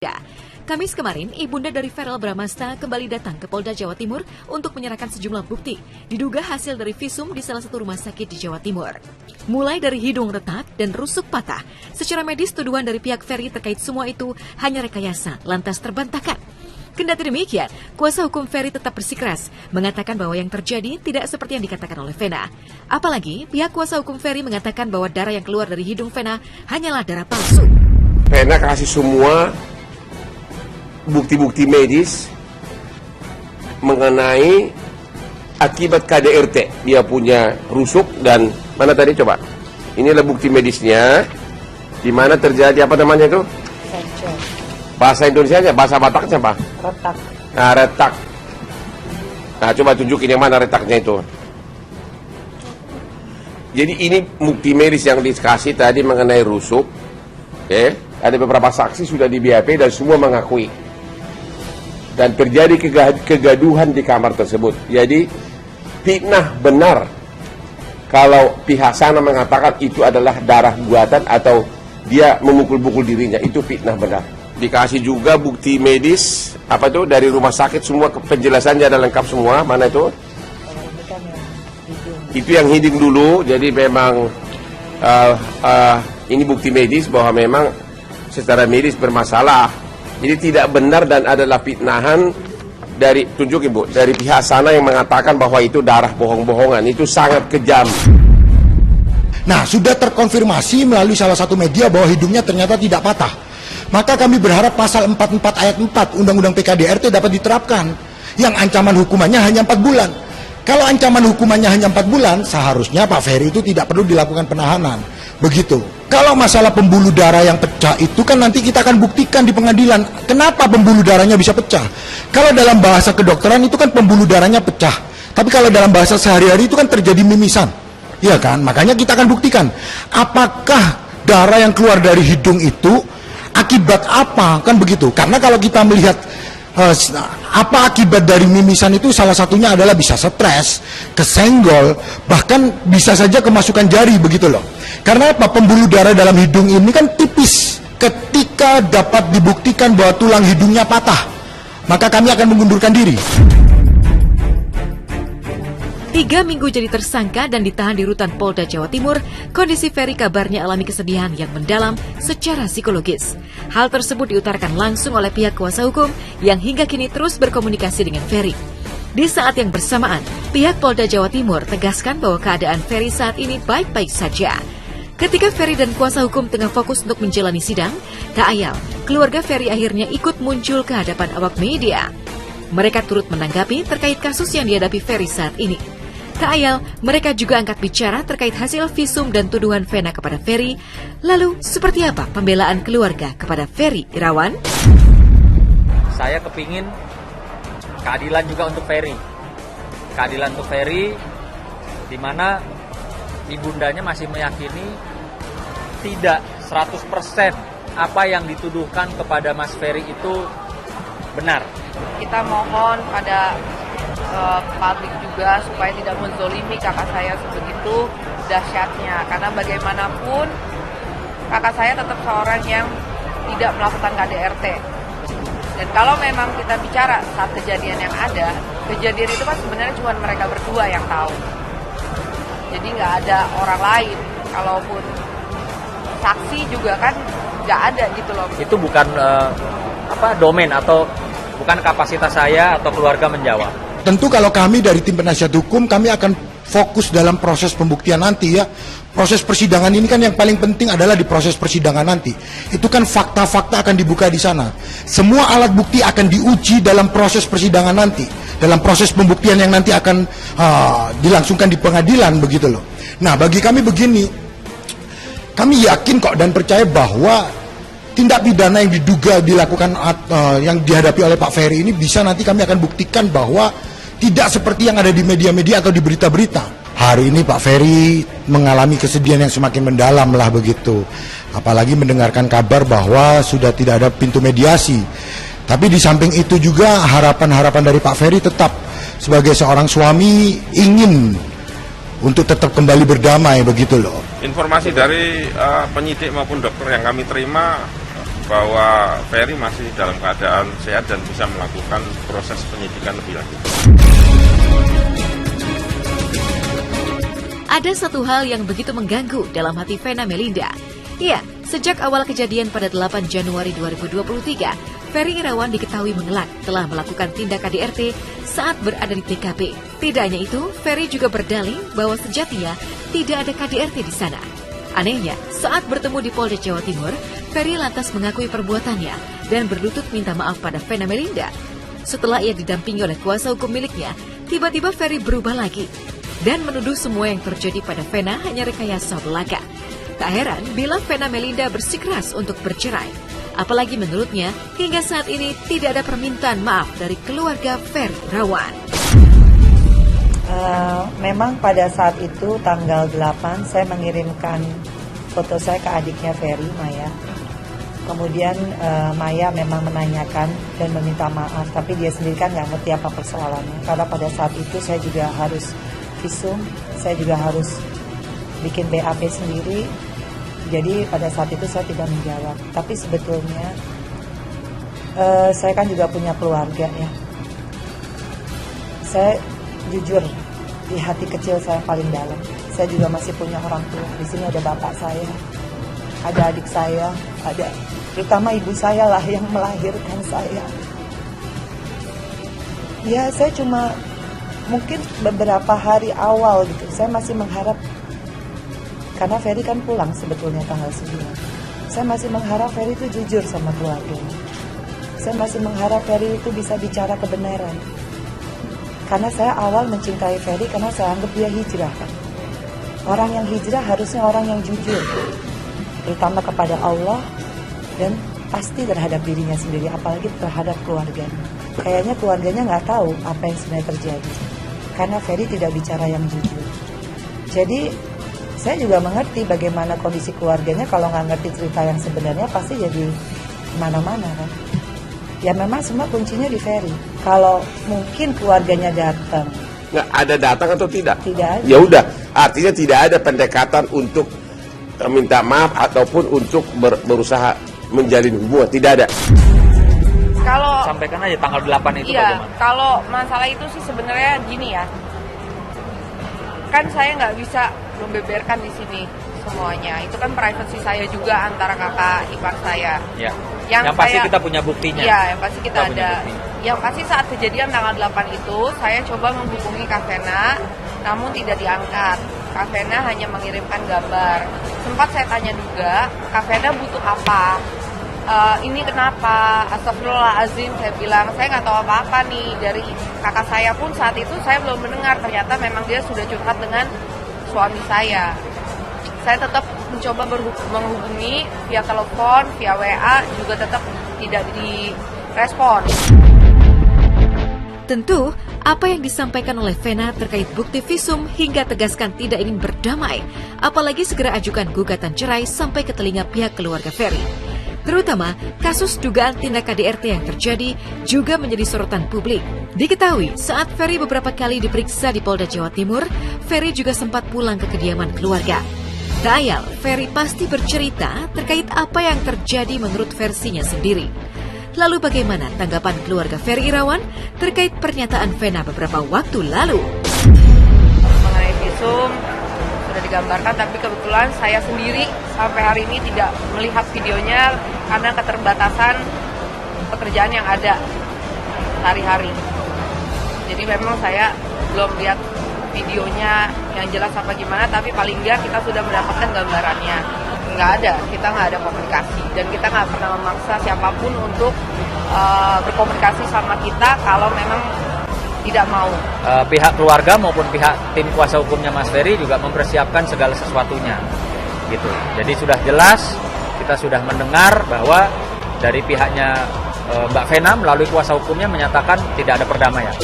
Ya, Kamis kemarin, ibunda dari Verrel Bramasta kembali datang ke Polda Jawa Timur untuk menyerahkan sejumlah bukti, diduga hasil dari visum di salah satu rumah sakit di Jawa Timur. Mulai dari hidung retak dan rusuk patah, secara medis tuduhan dari pihak Ferry terkait semua itu hanya rekayasa, lantas terbantahkan. Kendati demikian, kuasa hukum Ferry tetap bersikeras, mengatakan bahwa yang terjadi tidak seperti yang dikatakan oleh Vena. Apalagi, pihak kuasa hukum Ferry mengatakan bahwa darah yang keluar dari hidung Vena hanyalah darah palsu. Vena kasih semua bukti-bukti medis mengenai akibat KDRT. Dia punya rusuk dan mana tadi coba? Inilah bukti medisnya di mana terjadi apa namanya itu? Fracture. Bahasa Indonesianya, bahasa Bataknya apa? Retak. Nah, retak. Nah, coba tunjukin yang mana retaknya itu. Jadi ini bukti medis yang dikasih tadi mengenai rusuk. Ada beberapa saksi sudah di BAP dan semua mengakui. Dan terjadi kegaduhan di kamar tersebut. Jadi fitnah benar kalau pihak sana mengatakan itu adalah darah buatan atau dia memukul-pukul dirinya. Itu fitnah benar. Dikasih juga bukti medis apa itu dari rumah sakit, semua penjelasannya ada lengkap semua. Mana itu? Itu yang hidung dulu. Jadi memang ini bukti medis bahwa memang secara medis bermasalah. Jadi tidak benar dan adalah fitnahan dari, tunjukin Bu, dari pihak sana yang mengatakan bahwa itu darah bohong-bohongan. Itu sangat kejam. Nah, sudah terkonfirmasi melalui salah satu media bahwa hidungnya ternyata tidak patah. Maka kami berharap pasal 44 ayat 4 Undang-Undang PKDRT dapat diterapkan, yang ancaman hukumannya hanya 4 bulan. Kalau ancaman hukumannya hanya 4 bulan, seharusnya Pak Ferry itu tidak perlu dilakukan penahanan. Begitu. Kalau masalah pembuluh darah yang pecah itu kan nanti kita akan buktikan di pengadilan. Kenapa pembuluh darahnya bisa pecah? Kalau dalam bahasa kedokteran itu kan pembuluh darahnya pecah. Tapi kalau dalam bahasa sehari-hari itu kan terjadi mimisan. Iya kan? Makanya kita akan buktikan. Apakah darah yang keluar dari hidung itu akibat apa? Kan begitu. Karena kalau kita melihat apa akibat dari mimisan itu, salah satunya adalah bisa stres, kesenggol, bahkan bisa saja kemasukan jari, begitu loh. Karena apa? Pembuluh darah dalam hidung ini kan tipis. Ketika dapat dibuktikan bahwa tulang hidungnya patah, maka kami akan mengundurkan diri. 3 minggu jadi tersangka dan ditahan di rutan Polda Jawa Timur, kondisi Ferry kabarnya alami kesedihan yang mendalam secara psikologis. Hal tersebut diutarakan langsung oleh pihak kuasa hukum yang hingga kini terus berkomunikasi dengan Ferry. Di saat yang bersamaan, pihak Polda Jawa Timur tegaskan bahwa keadaan Ferry saat ini baik-baik saja. Ketika Ferry dan kuasa hukum tengah fokus untuk menjalani sidang, tak ayal, keluarga Ferry akhirnya ikut muncul ke hadapan awak media. Mereka turut menanggapi terkait kasus yang dihadapi Ferry saat ini. Tak ayal, mereka juga angkat bicara terkait hasil visum dan tuduhan Vena kepada Ferry. Lalu, seperti apa pembelaan keluarga kepada Ferry Irawan? Saya kepingin keadilan juga untuk Ferry. Keadilan untuk Ferry, di mana ibundanya masih meyakini tidak 100% apa yang dituduhkan kepada Mas Ferry itu benar. Kita mohon pada publik juga supaya tidak menzolimi kakak saya sebegitu dahsyatnya. Karena bagaimanapun kakak saya tetap seorang yang tidak melakukan KDRT. Dan kalau memang kita bicara saat kejadian yang ada, kejadian itu kan sebenarnya cuma mereka berdua yang tahu. Jadi nggak ada orang lain. Kalaupun saksi juga kan nggak ada gitu loh. Itu bukan domain atau bukan kapasitas saya atau keluarga menjawab. Tentu kalau kami dari tim penasihat hukum, kami akan fokus dalam proses pembuktian nanti ya. Proses persidangan ini kan yang paling penting adalah di proses persidangan nanti. Itu kan fakta-fakta akan dibuka di sana. Semua alat bukti akan diuji dalam proses persidangan nanti. Dalam proses pembuktian yang nanti akan dilangsungkan di pengadilan, begitu loh. Nah, bagi kami begini, kami yakin kok dan percaya bahwa tindak pidana yang diduga dilakukan yang dihadapi oleh Pak Ferry ini bisa nanti kami akan buktikan bahwa tidak seperti yang ada di media-media atau di berita-berita. Hari ini Pak Ferry mengalami kesedihan yang semakin mendalam lah begitu. Apalagi mendengarkan kabar bahwa sudah tidak ada pintu mediasi. Tapi di samping itu juga harapan-harapan dari Pak Ferry tetap sebagai seorang suami ingin untuk tetap kembali berdamai, begitu loh. Informasi dari penyidik maupun dokter yang kami terima, bahwa Ferry masih dalam keadaan sehat dan bisa melakukan proses penyidikan lebih lanjut. Ada satu hal yang begitu mengganggu dalam hati Vena Melinda. Ya, sejak awal kejadian pada 8 Januari 2023, Ferry Irawan diketahui mengelak telah melakukan tindak KDRT saat berada di TKP. Tidak hanya itu, Ferry juga berdalih bahwa sejatinya tidak ada KDRT di sana. Anehnya, saat bertemu di Polda Jawa Timur, Ferry lantas mengakui perbuatannya dan berlutut minta maaf pada Vena Melinda. Setelah ia didampingi oleh kuasa hukum miliknya, tiba-tiba Ferry berubah lagi dan menuduh semua yang terjadi pada Vena hanya rekayasa belaka. Tak heran bila Vena Melinda bersikeras untuk bercerai. Apalagi menurutnya, hingga saat ini tidak ada permintaan maaf dari keluarga Ferry Irawan. Memang pada saat itu tanggal 8 saya mengirimkan foto saya ke adiknya Ferry, Maya. Kemudian Maya memang menanyakan dan meminta maaf, tapi dia sendiri kan nggak ngerti apa persoalannya. Karena pada saat itu saya juga harus visum, saya juga harus bikin BAP sendiri. Jadi pada saat itu saya tidak menjawab. Tapi sebetulnya saya kan juga punya keluarga ya. Saya jujur, di hati kecil saya paling dalam, saya juga masih punya orang tua. Di sini ada bapak saya, ada adik saya, ada terutama ibu saya lah yang melahirkan saya. Ya, saya cuma mungkin beberapa hari awal gitu, saya masih mengharap, karena Ferry kan pulang sebetulnya tanggal 9. Saya masih mengharap Ferry itu jujur sama keluarganya. Saya masih mengharap Ferry itu bisa bicara kebenaran. Karena saya awal mencintai Ferry karena saya anggap dia hijrah kan. Orang yang hijrah harusnya orang yang jujur, terutama kepada Allah dan pasti terhadap dirinya sendiri, apalagi terhadap keluarganya. Kayaknya keluarganya nggak tahu apa yang sebenarnya terjadi, karena Ferry tidak bicara yang jujur. Jadi saya juga mengerti bagaimana kondisi keluarganya. Kalau nggak ngerti cerita yang sebenarnya pasti jadi mana-mana kan. Ya memang semua kuncinya di Ferry. Kalau mungkin keluarganya datang. Nggak ada datang atau tidak? Tidak ada. Ya udah, artinya tidak ada pendekatan untuk minta maaf ataupun untuk berusaha menjalin hubungan, tidak ada. Kalau Sampaikan aja tanggal 8 itu iya, bagaimana? kalau masalah itu sih sebenarnya gini ya. Kan saya nggak bisa membeberkan di sini semuanya. Itu kan privasi saya juga antara kakak ipar saya. Ya. Yang pasti saya- kita punya buktinya. Iya, yang pasti kita Kita punya ada. bukti. Yang pasti saat kejadian tanggal 8 itu, saya coba menghubungi Kak Vena, namun tidak diangkat. Kak Vena hanya mengirimkan gambar. Sempat saya tanya juga, Kak Vena butuh apa? Ini kenapa? Astagfirullahaladzim, saya bilang, saya nggak tahu apa-apa nih. Dari kakak saya pun saat itu saya belum mendengar, ternyata memang dia sudah curhat dengan suami saya. Saya tetap mencoba menghubungi via telepon, via WA, juga tetap tidak direspon. Tentu, apa yang disampaikan oleh Vena terkait bukti visum hingga tegaskan tidak ingin berdamai, apalagi segera ajukan gugatan cerai sampai ke telinga pihak keluarga Ferry. Terutama, kasus dugaan tindak KDRT yang terjadi juga menjadi sorotan publik. Diketahui, saat Ferry beberapa kali diperiksa di Polda Jawa Timur, Ferry juga sempat pulang ke kediaman keluarga. Tak ayal, Ferry pasti bercerita terkait apa yang terjadi menurut versinya sendiri. Lalu bagaimana tanggapan keluarga Ferry Irawan terkait pernyataan Vena beberapa waktu lalu? Mengenai visum sudah digambarkan, tapi kebetulan saya sendiri sampai hari ini tidak melihat videonya karena keterbatasan pekerjaan yang ada hari-hari. Jadi memang saya belum lihat videonya yang jelas apa gimana, tapi paling nggak kita sudah mendapatkan gambarannya. Nggak ada, kita nggak ada komunikasi, dan kita nggak pernah memaksa siapapun untuk berkomunikasi sama kita kalau memang tidak mau. Pihak keluarga maupun pihak tim kuasa hukumnya Mas Ferry juga mempersiapkan segala sesuatunya, gitu. Jadi sudah jelas, kita sudah mendengar bahwa dari pihaknya Mbak Vena melalui kuasa hukumnya menyatakan tidak ada perdamaian.